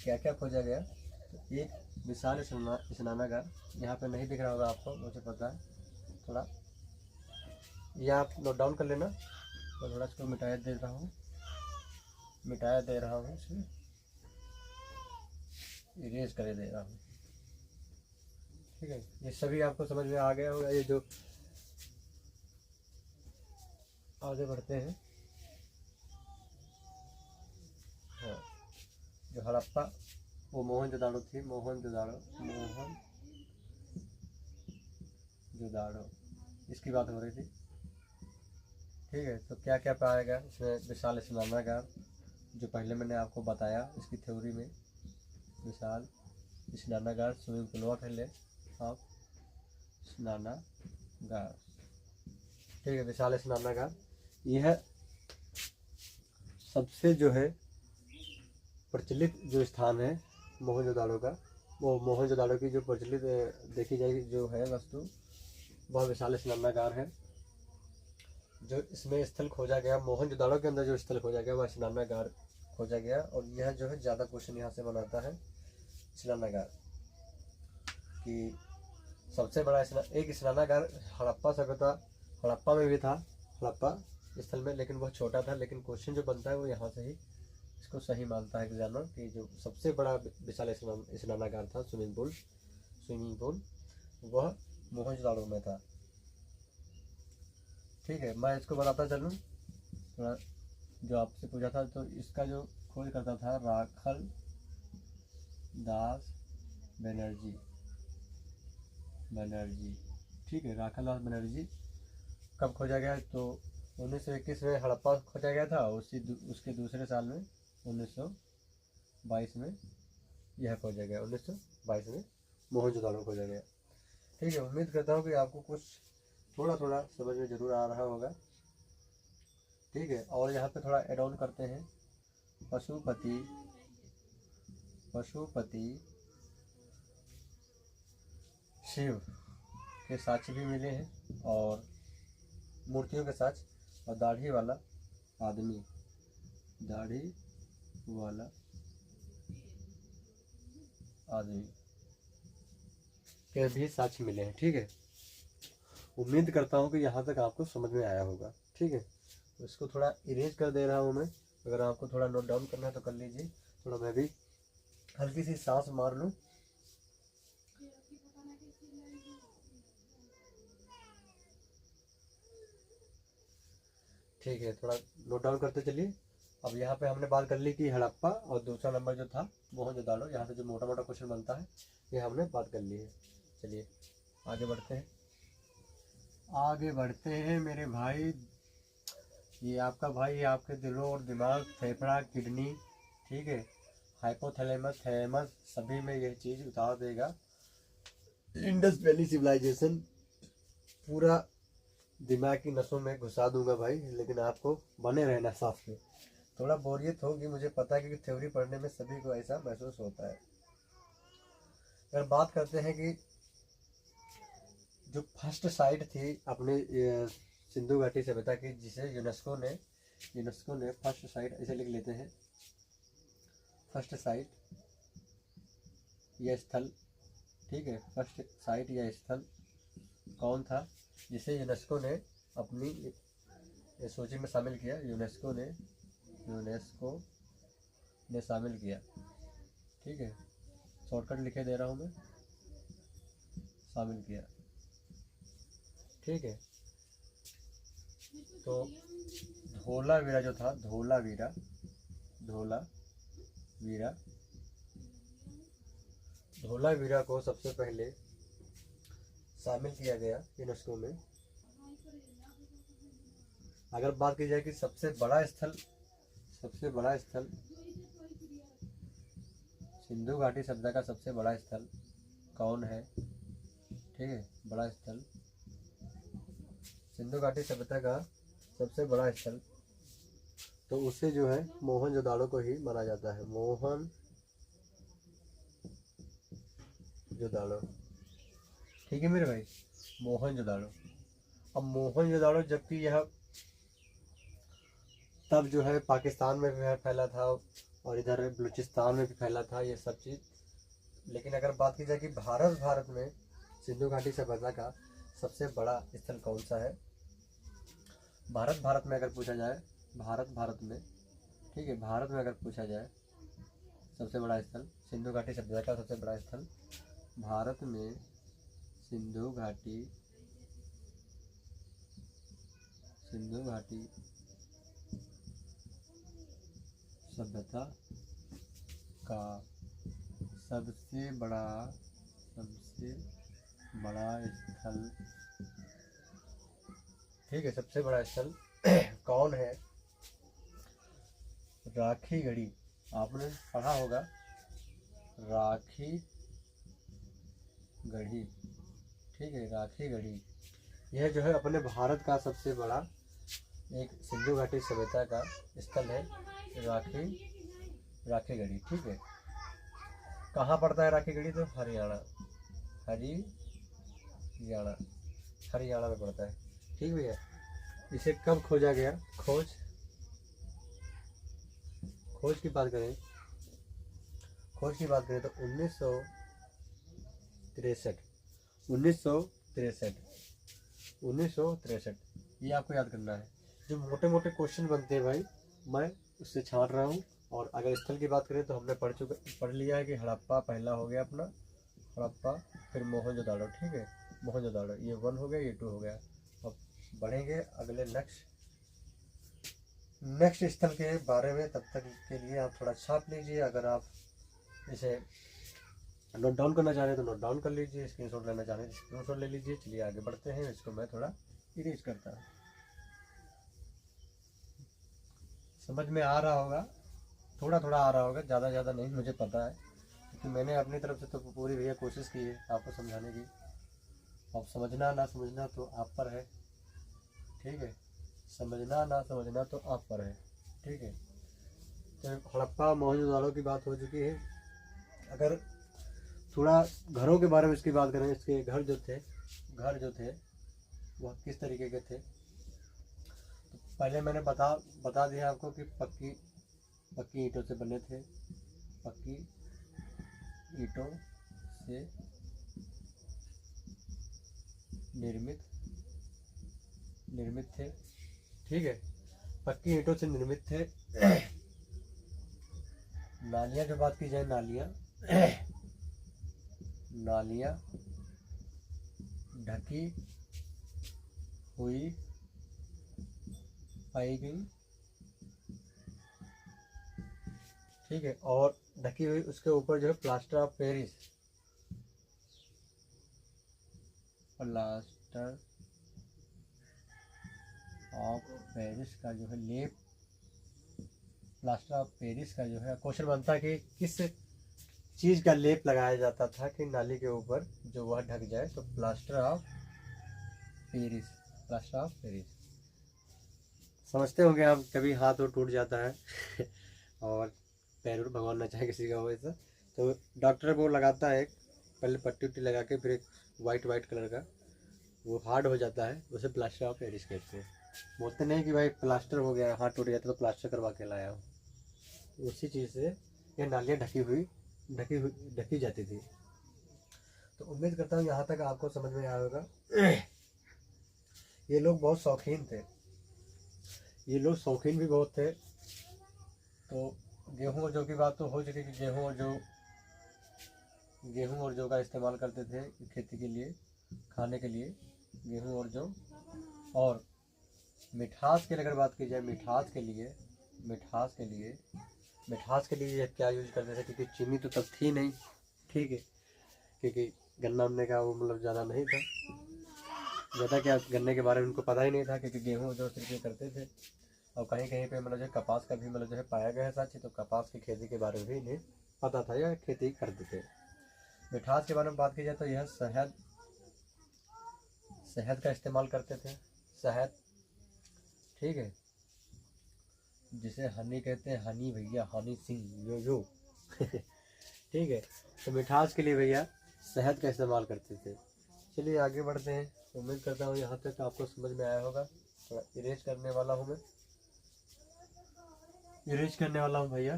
क्या क्या खोजा गया, तो एक विशाल स्नानागार यहाँ पे नहीं दिख रहा होगा आपको, मुझे पता है। थोड़ा ये आप नोट डाउन कर लेना। मैं थोड़ा इसको मिटाया दे रहा हूँ, मिटाया दे रहा हूँ, इसमें इरेज करे दे रहा हूँ, ठीक है। ये सभी आपको समझ में आ गया होगा। ये जो आगे बढ़ते हैं, हाँ, जो हड़प्पा वो मोहनजोदाड़ो थी, मोहनजोदाड़ो इसकी बात हो रही थी, ठीक है। तो क्या क्या पाया गया इसमें, विशाल स्नानागार जो पहले मैंने आपको बताया इसकी थ्योरी में, विशाल स्नानागार, स्विमिंग पूल, व्हाट है आप स्नानागार, ठीक है। विशाल स्नानागार यह सबसे जो है प्रचलित जो स्थान है मोहनजोदाड़ो का, वो मोहनजोदाड़ो की जो प्रचलित देखी जाएगी जो है वस्तु, वह विशाल स्नानागार है। जो इसमें स्थल खोजा गया, मोहनजोदाड़ो के अंदर जो स्थल खोजा गया वह स्नानागार खोजा गया। और यह जो है ज़्यादा क्वेश्चन यहाँ से बनाता है स्नानागार कि सबसे बड़ा एक स्नानागार हड़प्पा सभ्यता, हड़प्पा में भी था, हड़प्पा स्थल में, लेकिन वह छोटा था। लेकिन क्वेश्चन जो बनता है वो यहाँ से ही इसको सही मानता है एग्जामिनर कि जो सबसे बड़ा विशाल स्नानागार था, स्विमिंग पूल वह मोहनजोदाड़ो में था, ठीक है। मैं इसको बताता चलूँ थोड़ा, जो आपसे पूछा था, तो इसका जो खोज करता था राखल दास बनर्जी, ठीक है। राखल दास बनर्जी कब खोजा गया, तो 1921 में हड़प्पा खोजा गया था, उसके दूसरे साल में 1922 में यह खोजा गया, 1922 में मोहनजोदाड़ो खोजा गया, ठीक है। उम्मीद करता हूँ कि आपको कुछ थोड़ा थोड़ा समझ में जरूर आ रहा होगा, ठीक है। और यहाँ पे थोड़ा एड ऑन करते हैं, पशुपति शिव के साक्ष्य भी मिले हैं, और मूर्तियों के साक्ष्य, और दाढ़ी वाला आदमी के भी साक्ष्य मिले हैं, ठीक है। उम्मीद करता हूँ कि यहाँ तक आपको समझ में आया होगा, ठीक है। तो इसको थोड़ा इरेज कर दे रहा हूँ मैं, अगर आपको थोड़ा नोट डाउन करना है तो कर लीजिए। थोड़ा मैं भी हल्की सी सांस मार लूँ, ठीक है। थोड़ा नोट डाउन करते चलिए। अब यहाँ पे हमने बात कर ली कि हड़प्पा, और दूसरा नंबर जो था मोहनजोदाड़ो, यहाँ से जो मोटा मोटा क्वेश्चन बनता है ये हमने बात कर ली है। चलिए आगे बढ़ते हैं मेरे भाई। ये आपका भाई आपके दिलों और दिमाग, फेफड़ा, किडनी, ठीक है, हाइपोथैलेमस, थैलेमस, सभी में यह चीज़ उतार देगा। इंडस वैली सिविलाइजेशन पूरा दिमाग की नसों में घुसा दूंगा भाई, लेकिन आपको बने रहना साथ में। थोड़ा बोरियत होगी मुझे पता है, क्योंकि थ्योरी पढ़ने में सभी को ऐसा महसूस होता है। अगर बात करते हैं कि जो फर्स्ट साइट थी अपने सिंधु घाटी सभ्यता की, जिसे यूनेस्को ने फर्स्ट साइट ऐसे लिख लेते हैं, फर्स्ट साइट या स्थल, ठीक है। फर्स्ट साइट या स्थल कौन था जिसे यूनेस्को ने अपनी सूची में शामिल किया, यूनेस्को ने शामिल किया, ठीक है। शॉर्टकट लिखे दे रहा हूँ मैं, शामिल किया, ठीक है। तो धोलावीरा जो था, धोलावीरा को सबसे पहले शामिल किया गया यूनेस्को में। अगर बात की जाए कि सबसे बड़ा स्थल सिंधु घाटी सभ्यता का सबसे बड़ा स्थल कौन है? ठीक है, बड़ा स्थल, सिंधु घाटी सभ्यता का सबसे बड़ा स्थल, तो उसे जो है मोहनजोदाड़ो को ही माना जाता है। मोहनजोदाड़ो, ठीक है मेरे भाई, मोहनजोदाड़ो। अब मोहनजोदाड़ो जबकि यह तब जो है पाकिस्तान में भी फैला था और इधर बलूचिस्तान में भी फैला था ये सब चीज़, लेकिन अगर बात की जाए कि भारत में सिंधु घाटी सभ्यता का सबसे बड़ा स्थल कौन सा है, भारत में अगर पूछा जाए, भारत में, ठीक है, भारत में अगर पूछा जाए सबसे बड़ा स्थल, सिंधु घाटी सभ्यता का सबसे बड़ा स्थल भारत में सिंधु घाटी सभ्यता का सबसे बड़ा स्थल, ठीक है, सबसे बड़ा स्थल कौन है? राखी गढ़ी, आपने पढ़ा होगा, राखी गढ़ी, ठीक है, राखी गढ़ी। यह जो है अपने भारत का सबसे बड़ा एक सिंधु घाटी सभ्यता का स्थल है, राखी गढ़ी, ठीक है। कहाँ पड़ता है राखी गढ़ी? तो हरियाणा में पड़ता है, ठीक भैया। इसे कब खोजा गया? खोज की बात करें तो 1963 ये आपको याद करना है। जो मोटे मोटे क्वेश्चन बनते हैं भाई, मैं उससे छांट रहा हूँ। और अगर स्थल की बात करें तो हमने पढ़ लिया है कि हड़प्पा पहला हो गया अपना, हड़प्पा, फिर मोहनजोदाड़ो, ठीक है, मोहनजोदाड़ो, ये 1 हो गया, ये 2 हो गया। अब बढ़ेंगे अगले नेक्स्ट स्थल के बारे में। तब तक के लिए आप थोड़ा छाप लीजिए, अगर आप इसे नोट डाउन करना चाह रहे हैं तो नोट डाउन कर लीजिए, स्क्रीनशॉट लेना चाह रहे हैं तो स्क्रीनशॉट ले लीजिए। चलिए आगे बढ़ते हैं, इसको मैं थोड़ा इरेज करता हूँ। समझ में आ रहा होगा, थोड़ा आ रहा होगा, ज़्यादा नहीं, मुझे पता है, क्योंकि मैंने अपनी तरफ से तो पूरी भैया कोशिश की है आपको समझाने की। अब समझना ना समझना तो आप पर है, ठीक है, समझना ना समझना तो आप पर है, ठीक है। तो हड़प्पा मोहनजोदाड़ो की बात हो चुकी है। अगर थोड़ा घरों के बारे में इसकी बात करें, इसके घर जो थे वह किस तरीके के थे, तो पहले मैंने बता दिया आपको कि पक्की ईंटों से बने थे, पक्की ईंटों से निर्मित थे, ठीक है, पक्की ईंटों से निर्मित थे। नालियाँ जो बात की जाए, नालियाँ ढकी हुई पाई गई, ठीक है, और ढकी हुई उसके ऊपर जो है प्लास्टर ऑफ पेरिस का जो है लेप, प्लास्टर ऑफ पेरिस का जो है क्वेश्चन बनता है कि किस चीज़ का लेप लगाया जाता था कि नाली के ऊपर जो वह ढक जाए, तो प्लास्टर ऑफ पेरिस। समझते होंगे आप, कभी हाथ और टूट जाता है और पैर भगवान ना चाहे किसी का हो ऐसा, तो डॉक्टर वो लगाता है, पहले पट्टी उट्टी लगा के, फिर एक वाइट कलर का वो हार्ड हो जाता है, उसे प्लास्टर ऑफ पेरिस कहते हैं। बोलते नहीं कि भाई प्लास्टर हो गया, हाथ टूट गया तो प्लास्टर करवा के लाया हूँ, उसी चीज़ से ये नालियाँ ढकी जाती थी। तो उम्मीद करता हूँ यहाँ तक आपको समझ में आया होगा। ये लोग बहुत शौकीन थे, ये लोग शौकीन भी बहुत थे। तो गेहूँ और जौ की बात तो हो चुकी कि गेहूँ और जौ का इस्तेमाल करते थे खेती के लिए, खाने के लिए, गेहूँ और जौ। और मिठास की अगर बात की जाए, मिठास के लिए क्या यूज करते थे, क्योंकि चीनी तो तब थी नहीं, ठीक है, क्योंकि गन्ना उन्ने का वो मतलब ज़्यादा नहीं था, ज़्यादा क्या गन्ने के बारे में उनको पता ही नहीं था, क्योंकि गेहूँ जो सिर्फ करते थे। और कहीं पे मतलब जो कपास का भी मतलब जो है पाया गया है साथ ही, तो कपास की खेती के बारे में भी इन्हें पता था, यह खेती करते थे। मिठास के बारे में बात की जाए तो यह शहद का इस्तेमाल करते थे, शहद, ठीक है, जिसे हनी कहते हैं, हनी भैया, हनी सिंह यो ठीक है। तो मिठास के लिए भैया शहद का इस्तेमाल करते थे। चलिए आगे बढ़ते हैं। उम्मीद करता हूँ यहाँ तक आपको समझ में आया होगा। थोड़ा इरेज करने वाला हूँ मैं, इरेज करने वाला हूँ भैया।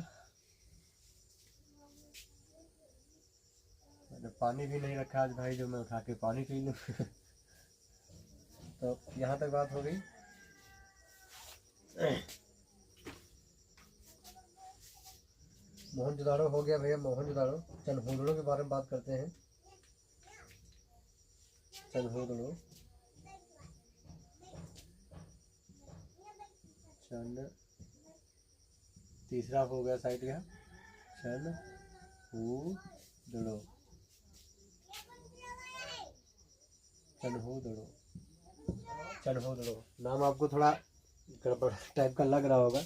मैंने पानी भी नहीं रखा आज भाई, जो मैं उठा के पानी पी लूँ तो यहाँ तक बात हो गई। मोहनजोदाड़ो हो गया भैया, मोहनजोदाड़ो। चनहुदड़ो के बारे में बात करते हैं। चनहुदड़ो, चन, तीसरा हो गया साइड का चनहुदड़ो, चनहुदड़ो, चनहुदड़ो। नाम आपको थोड़ा गड़बड़ टाइप का लग रहा होगा,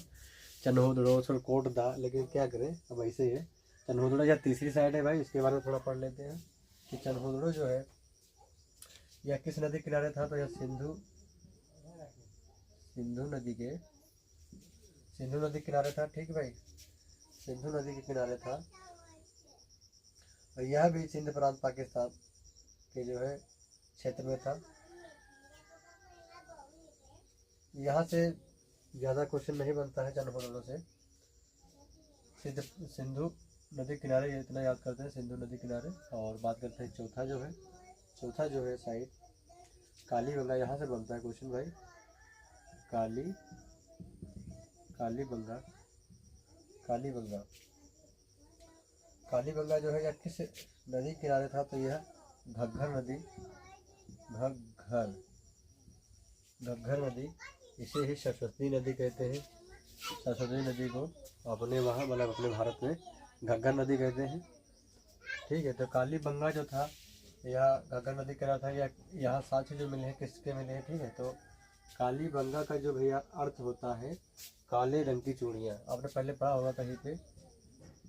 चनहुदड़ो, थोड़ा कोट था, लेकिन क्या करें, अब ऐसे ही है। चनहुदड़ो या तीसरी साइड है भाई, इसके बारे में थोड़ा पढ़ लेते हैं कि चनहुदड़ो जो है यह किस नदी किनारे था। तो यह सिंधु नदी किनारे था, ठीक भाई, सिंधु नदी के किनारे था। और यह भी सिंध प्रांत पाकिस्तान के जो है क्षेत्र में था। यहाँ से ज़्यादा क्वेश्चन नहीं बनता है चनहुदड़ो से। सिंधु नदी किनारे, ये इतना याद करते हैं, सिंधु नदी किनारे। और बात करते हैं चौथा जो है साइड कालीबंगा, यहाँ से बनता है क्वेश्चन भाई। कालीबंगा जो है यह किस नदी किनारे था। तो यह घग्घर नदी, इसे ही सरस्वती नदी कहते हैं। सरस्वती नदी को अपने वहाँ, मतलब अपने भारत में घग्घर नदी कहते हैं, ठीक है। तो कालीबंगा जो था यह घग्घर नदी किनारा था। यह यहाँ साक्ष्य जो मिले हैं किसके मिले हैं, ठीक है। तो कालीबंगा का जो भैया अर्थ होता है काले रंग की चूड़ियाँ। आपने पहले पढ़ा होगा कहीं पे,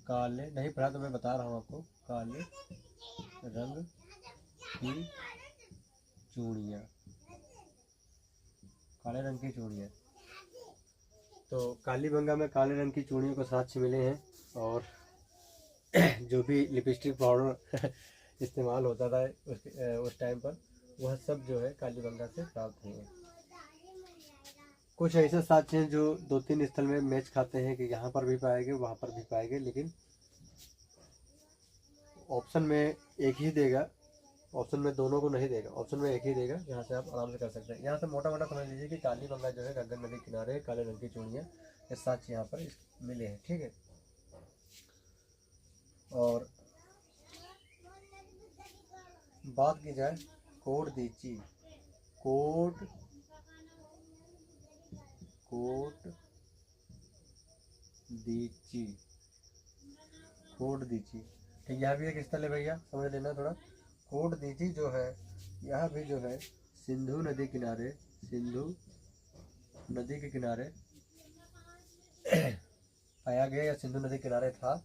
काले नहीं पढ़ा तो मैं बता रहा हूँ आपको, काले रंग की चूड़ियाँ, काले रंग की चूड़ियाँ। तो कालीबंगा में काले रंग की चूड़ियों को साक्ष्य मिले हैं। और जो भी लिपस्टिक पाउडर इस्तेमाल होता था उस टाइम पर, वह सब जो है कालीबंगा से प्राप्त हुए। कुछ ऐसे साक्ष्य हैं जो 2-3 स्थल में मैच खाते हैं कि यहाँ पर भी पाएंगे, वहाँ पर भी पाएंगे, लेकिन ऑप्शन में एक ही देगा, ऑप्शन में दोनों को नहीं देगा, ऑप्शन में एक ही देगा। यहाँ से आप आराम से कर सकते हैं। यहाँ से मोटा मोटा समझ लीजिए कि कालीबंगा जो है घग्घर नदी किनारे, काले रंग की चूड़ियाँ, ये साक्ष्य यहाँ पर मिले हैं, ठीक है। और बात की जाए कोटदीची, कोटदीची, ठीक, यह भी एक स्थल है भैया, समझ लेना थोड़ा। कोटदीची जो है, यह भी जो है सिंधु नदी के किनारे पाया गया, या सिंधु नदी किनारे था।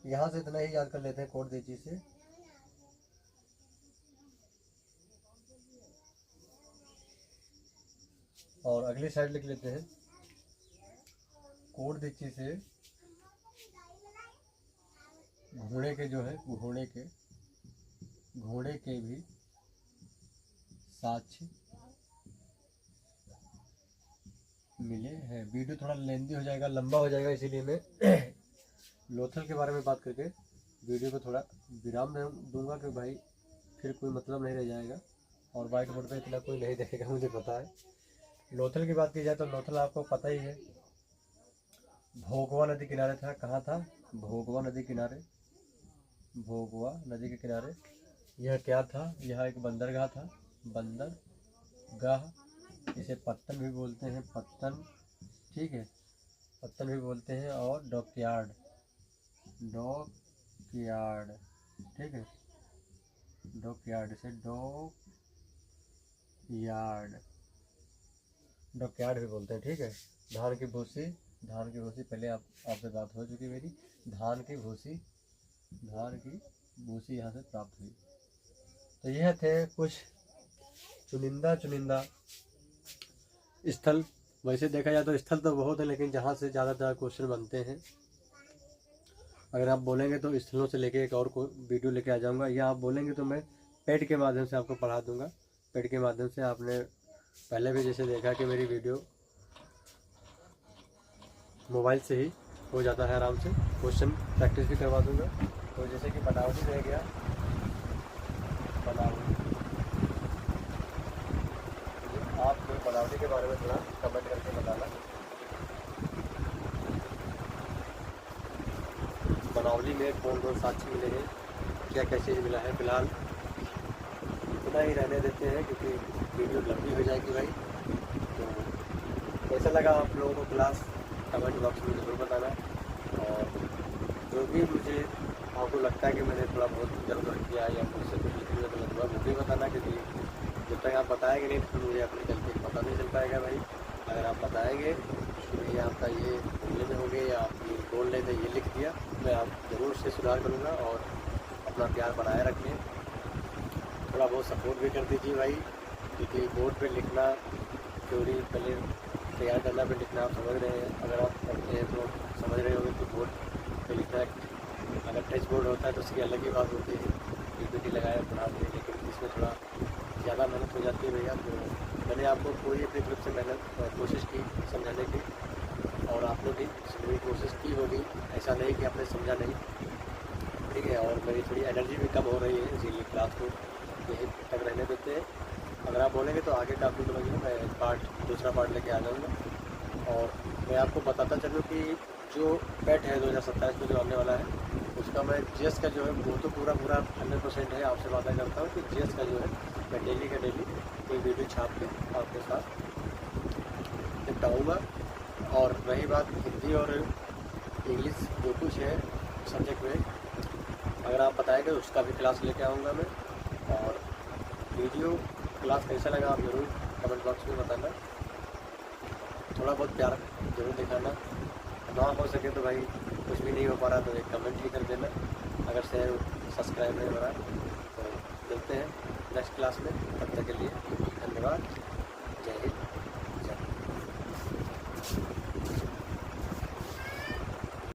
यहाँ से इतना ही याद कर लेते हैं कोटदीची से। और अगली साइड लिख लेते हैं, कोटदीची से घोड़े के जो है, घोड़े के भी साक्ष्य मिले हैं। वीडियो थोड़ा लेंदी हो जाएगा, लंबा हो जाएगा, इसीलिए मैं लोथल के बारे में बात करके वीडियो को थोड़ा विराम दूंगा कि भाई फिर कोई मतलब नहीं रह जाएगा। और वाइट बोर्ड पे इतना कोई नहीं देखेगा, मुझे पता है। लोथल की बात की जाए तो लोथल आपको पता ही है, भोगवा नदी किनारे था। कहाँ था? भोगवा नदी के किनारे। यह क्या था? यह एक बंदरगाह था, बंदरगाह, इसे पत्तन भी बोलते हैं, पत्तन, ठीक है, पत्तन भी बोलते हैं। और डॉकयार्ड, ठीक है, डॉकयार्ड, इसे डॉकयार्ड, डॉकयार्ड भी बोलते हैं, ठीक है। धान की भूसी पहले आपसे बात हो चुकी मेरी। धान की भूसी यहाँ से प्राप्त हुई। तो यह थे कुछ चुनिंदा स्थल। वैसे देखा जाए तो स्थल तो बहुत है, लेकिन जहाँ से ज़्यादातर क्वेश्चन बनते हैं, अगर आप बोलेंगे तो स्थलों से लेके एक और को वीडियो लेके आ जाऊंगा, या आप बोलेंगे तो मैं पेड के माध्यम से आपको पढ़ा दूंगा। पेड के माध्यम से आपने पहले भी जैसे देखा कि मेरी वीडियो मोबाइल से ही हो जाता है आराम से, क्वेश्चन प्रैक्टिस भी करवा दूंगा। तो जैसे कि बनावटी रह गया, आप बनावटी के बारे में थोड़ा कमेंट करके बताना। बनावली में कौन कौन साक्षी मिले हैं, क्या क्या चीज़ मिला है। फिलहाल इतना ही रहने देते हैं क्योंकि वीडियो लंबी हो जाएगी भाई। तो कैसा लगा आप लोगों को क्लास, कमेंट बॉक्स में ज़रूर बताना। और जो भी मुझे आपको लगता है कि मैंने थोड़ा बहुत इधर उधर किया या मुझसे कुछ लिखने में गलत हुआ, वो भी बताना, क्योंकि जब तक आप बताएंगे नहीं तो मुझे अपनी गलती पता नहीं चल पाएगा भाई। अगर आप बताएंगे कि भैया आपका ये बोलने में हो गया या आप ये बोल रहे थे ये लिख दिया, मैं आप ज़रूर से सुधार करूँगा। और अपना प्यार बनाए रखें, थोड़ा बहुत सपोर्ट भी कर दीजिए भाई, क्योंकि बोर्ड पे लिखना थ्योरी पहले तैयार करना, पे लिखना आप समझ रहे हैं। अगर आप पढ़ते हैं तो समझ रहे होंगे कि बोर्ड पे लिखना, अगर टच बोर्ड होता है तो उसकी अलग ही बात होती है, पीपीटी लगाए पढ़ाते हैं, लेकिन इसमें थोड़ा ज़्यादा मेहनत हो जाती है भैया। तो मैंने आपको पूरी अपनी तरफ से कोशिश की समझाने की, और आप लोग भी समझने की कोशिश की होगी, ऐसा नहीं कि आपने समझा नहीं, ठीक है। और मेरी थोड़ी एनर्जी भी कम हो रही है, इसीलिए क्लास को यही तक रहने देते हैं। अगर आप बोलेंगे तो आगे का आपको समझिए मैं दूसरा पार्ट लेके आ जाऊँगा। और मैं आपको बताता चलूँ कि जो पेट है 2027 में जो आने वाला है, उसका मैं जीएस का जो है वो तो पूरा 100% है। आपसे वादा करता हूँ कि जीएस का जो है मैं डेली का डेली कोई वीडियो छाप के आपके साथ निपटाऊँगा। और रही बात हिंदी और इंग्लिश जो कुछ है सब्जेक्ट में, अगर आप बताएंगे उसका भी क्लास लेके आऊँगा मैं। और वीडियो क्लास कैसा लगा आप ज़रूर कमेंट बॉक्स में बताना, थोड़ा बहुत प्यार ज़रूर दिखाना। ना हो सके तो भाई कुछ भी नहीं हो पा रहा तो एक कमेंट ही कर देना। अगर शेयर सब्सक्राइब नहीं हो रहा तो मिलते हैं नेक्स्ट क्लास में, तब तक के लिए धन्यवाद। जय हिंद।